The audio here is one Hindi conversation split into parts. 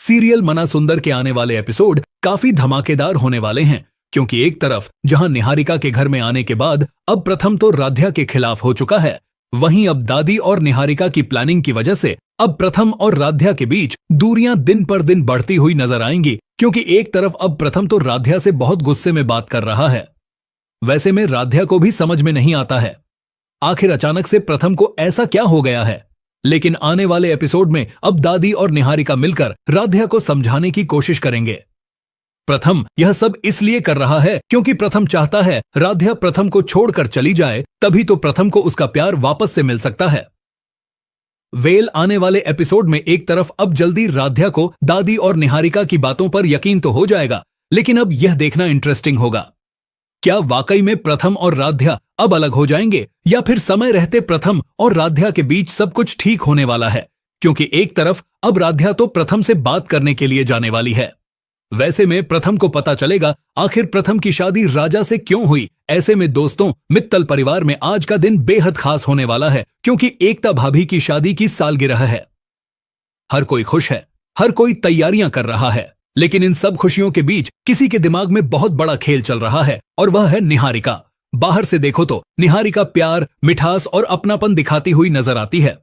सीरियल मना सुंदर के आने वाले एपिसोड काफी धमाकेदार होने वाले हैं, क्योंकि एक तरफ जहां निहारिका के घर में आने के बाद अब प्रथम तो राध्या के खिलाफ हो चुका है, वहीं अब दादी और निहारिका की प्लानिंग की वजह से अब प्रथम और राध्या के बीच दूरियां दिन पर दिन बढ़ती हुई नजर आएंगी, क्योंकि एक तरफ अब प्रथम तो राध्या से बहुत गुस्से में बात कर रहा है। वैसे में राध्या को भी समझ में नहीं आता है आखिर अचानक से प्रथम को ऐसा क्या हो गया है, लेकिन आने वाले एपिसोड में अब दादी और निहारिका मिलकर राध्या को समझाने की कोशिश करेंगे। प्रथम यह सब इसलिए कर रहा है क्योंकि प्रथम चाहता है राध्या प्रथम को छोड़कर चली जाए, तभी तो प्रथम को उसका प्यार वापस से मिल सकता है। वेल आने वाले एपिसोड में एक तरफ अब जल्दी राध्या को दादी और निहारिका की बातों पर यकीन तो हो जाएगा, लेकिन अब यह देखना इंटरेस्टिंग होगा क्या वाकई में प्रथम और राध्या अब अलग हो जाएंगे या फिर समय रहते प्रथम और राध्या के बीच सब कुछ ठीक होने वाला है, क्योंकि एक तरफ अब राध्या तो प्रथम से बात करने के लिए जाने वाली है। वैसे में प्रथम को पता चलेगा आखिर प्रथम की शादी राजा से क्यों हुई। ऐसे में दोस्तों, मित्तल परिवार में आज का दिन बेहद खास होने वाला है, क्योंकि एकता भाभी की शादी की सालगिरह है। हर कोई खुश है, हर कोई तैयारियां कर रहा है, लेकिन इन सब खुशियों के बीच किसी के दिमाग में बहुत बड़ा खेल चल रहा है, और वह है निहारिका। बाहर से देखो तो निहारिका प्यार, मिठास और अपनापन दिखाती हुई नजर आती है।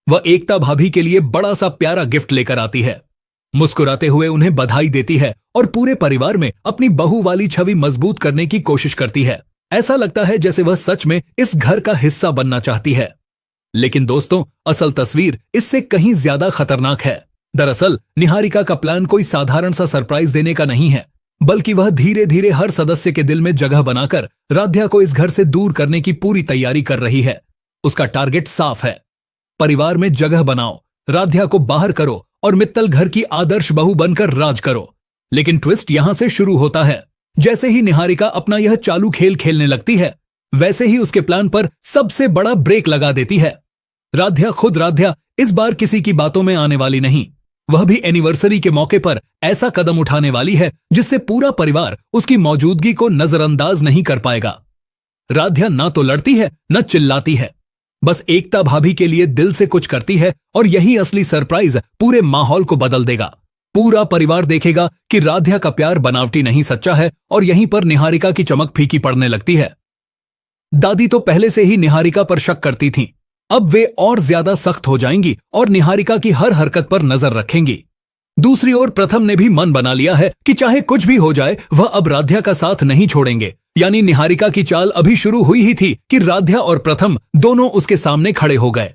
वह एकता भाभी के लिए बड़ा सा प्यारा गिफ्ट लेकर आती है, मुस्कुराते हुए उन्हें बधाई देती है और पूरे परिवार में अपनी बहू वाली छवि मजबूत करने की कोशिश करती है। ऐसा लगता है जैसे वह सच में इस घर का हिस्सा बनना चाहती है। लेकिन दोस्तों, असल तस्वीर इससे कहीं ज्यादा खतरनाक है। दरअसल निहारिका का प्लान कोई साधारण सा सरप्राइज देने का नहीं है, बल्कि वह धीरे धीरे हर सदस्य के दिल में जगह बनाकर राध्या को इस घर से दूर करने की पूरी तैयारी कर रही है। उसका टारगेट साफ है, परिवार में जगह बनाओ, राध्या को बाहर करो और मित्तल घर की आदर्श बहू बनकर राज करो। लेकिन ट्विस्ट यहां से शुरू होता है। जैसे ही निहारिका अपना यह चालू खेल खेलने लगती है, वैसे ही उसके प्लान पर सबसे बड़ा ब्रेक लगा देती है। राध्या इस बार किसी की बातों में आने वाली नहीं। वह भी एनिवर्सरी के मौके पर ऐसा कदम उठाने वाली है जिससे पूरा परिवार उसकी मौजूदगी को नजरअंदाज नहीं कर पाएगा। राध्या ना तो लड़ती है न चिल्लाती है, बस एकता भाभी के लिए दिल से कुछ करती है, और यही असली सरप्राइज पूरे माहौल को बदल देगा। पूरा परिवार देखेगा कि राध्या का प्यार बनावटी नहीं सच्चा है, और यहीं पर निहारिका की चमक फीकी पड़ने लगती है। दादी तो पहले से ही निहारिका पर शक करती थीं, अब वे और ज्यादा सख्त हो जाएंगी और निहारिका की हर हरकत पर नजर रखेंगी। दूसरी ओर प्रथम ने भी मन बना लिया है कि चाहे कुछ भी हो जाए वह अब राध्या का साथ नहीं छोड़ेंगे। यानी निहारिका की चाल अभी शुरू हुई ही थी कि राध्या और प्रथम दोनों उसके सामने खड़े हो गए।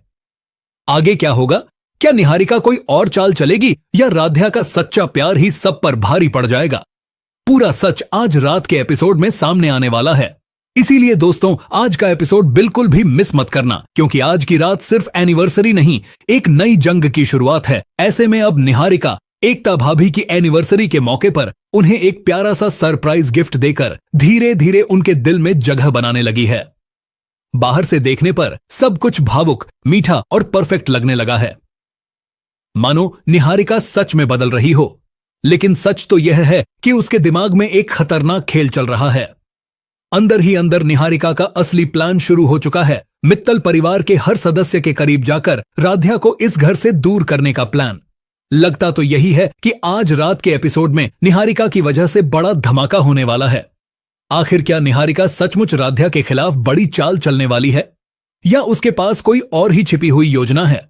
आगे क्या होगा? क्या निहारिका कोई और चाल चलेगी या राध्या का सच्चा प्यार ही सब पर भारी पड़ जाएगा? पूरा सच आज रात के एपिसोड में सामने आने वाला है। इसीलिए दोस्तों, आज का एपिसोड बिल्कुल भी मिस मत करना, क्योंकि आज की रात सिर्फ एनिवर्सरी नहीं, एक नई जंग की शुरुआत है। ऐसे में अब निहारिका एकता भाभी की एनिवर्सरी के मौके पर उन्हें एक प्यारा सा सरप्राइज गिफ्ट देकर धीरे धीरे उनके दिल में जगह बनाने लगी है। बाहर से देखने पर सब कुछ भावुक, मीठा और परफेक्ट लगने लगा है, मानो निहारिका सच में बदल रही हो। लेकिन सच तो यह है कि उसके दिमाग में एक खतरनाक खेल चल रहा है। अंदर ही अंदर निहारिका का असली प्लान शुरू हो चुका है। मित्तल परिवार के हर सदस्य के करीब जाकर राध्या को इस घर से दूर करने का प्लान। लगता तो यही है कि आज रात के एपिसोड में निहारिका की वजह से बड़ा धमाका होने वाला है। आखिर क्या निहारिका सचमुच राध्या के खिलाफ बड़ी चाल चलने वाली है, या उसके पास कोई और ही छिपी हुई योजना है?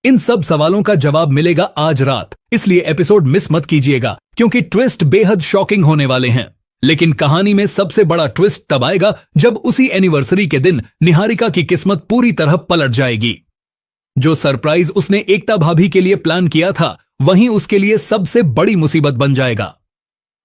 इन सब सवालों का जवाब मिलेगा आज रात, इसलिए एपिसोड मिस मत कीजिएगा, क्योंकि ट्विस्ट बेहद शॉकिंग होने वाले हैं। लेकिन कहानी में सबसे बड़ा ट्विस्ट तब आएगा जब उसी एनिवर्सरी के दिन निहारिका की किस्मत पूरी तरह पलट जाएगी। जो सरप्राइज उसने एकता भाभी के लिए प्लान किया था, वहीं उसके लिए सबसे बड़ी मुसीबत बन जाएगा।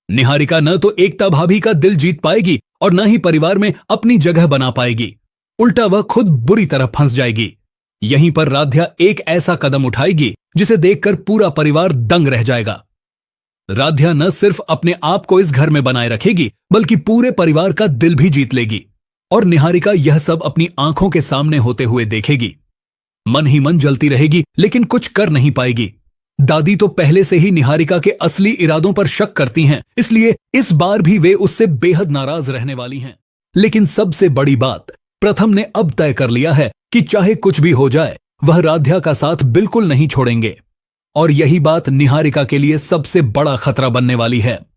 निहारिका न तो एकता भाभी का दिल जीत पाएगी और न ही परिवार में अपनी जगह बना पाएगी, उल्टा वह खुद बुरी तरह फंस जाएगी। यहीं पर राध्या एक ऐसा कदम उठाएगी जिसे देखकर पूरा परिवार दंग रह जाएगा। राध्या न सिर्फ अपने आप को इस घर में बनाए रखेगी, बल्कि पूरे परिवार का दिल भी जीत लेगी, और निहारिका यह सब अपनी आंखों के सामने होते हुए देखेगी। मन ही मन जलती रहेगी, लेकिन कुछ कर नहीं पाएगी। दादी तो पहले से ही निहारिका के असली इरादों पर शक करती हैं, इसलिए इस बार भी वे उससे बेहद नाराज रहने वाली हैं। लेकिन सबसे बड़ी बात, प्रथम ने अब तय कर लिया है कि चाहे कुछ भी हो जाए, वह राध्या का साथ बिल्कुल नहीं छोड़ेंगे। और यही बात निहारिका के लिए सबसे बड़ा खतरा बनने वाली है।